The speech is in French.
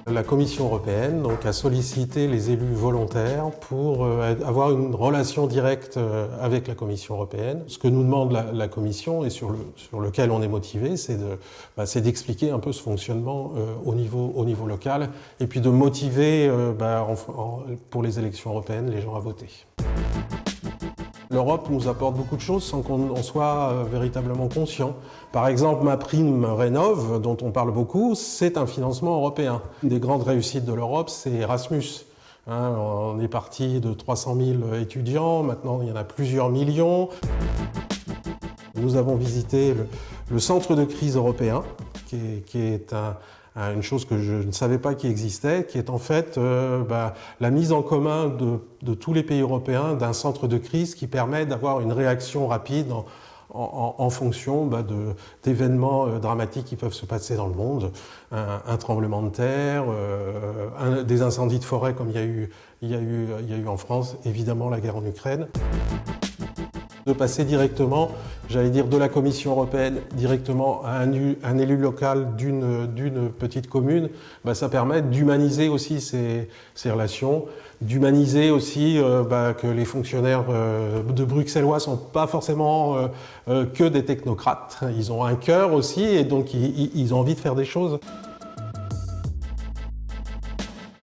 La Commission européenne donc, a sollicité les élus volontaires pour avoir une relation directe avec la Commission européenne. Ce que nous demande la Commission et sur lequel on est motivé, c'est d'expliquer un peu ce fonctionnement au niveau local et puis de motiver pour les élections européennes les gens à voter. L'Europe nous apporte beaucoup de choses sans qu'on en soit véritablement conscient. Par exemple, MaPrimeRénov', dont on parle beaucoup, c'est un financement européen. Une des grandes réussites de l'Europe, c'est Erasmus. On est parti de 300 000 étudiants, maintenant il y en a plusieurs millions. Nous avons visité le centre de crise européen, qui est une chose que je ne savais pas qui existait, qui est en fait la mise en commun de tous les pays européens d'un centre de crise qui permet d'avoir une réaction rapide en fonction d'événements dramatiques qui peuvent se passer dans le monde. Un tremblement de terre, des incendies de forêt comme il y a eu en France, évidemment la guerre en Ukraine. De passer directement, j'allais dire, de la Commission européenne directement à un élu local d'une petite commune, ça permet d'humaniser aussi ces relations, d'humaniser aussi que les fonctionnaires de bruxellois ne sont pas forcément que des technocrates. Ils ont un cœur aussi et donc ils ont envie de faire des choses.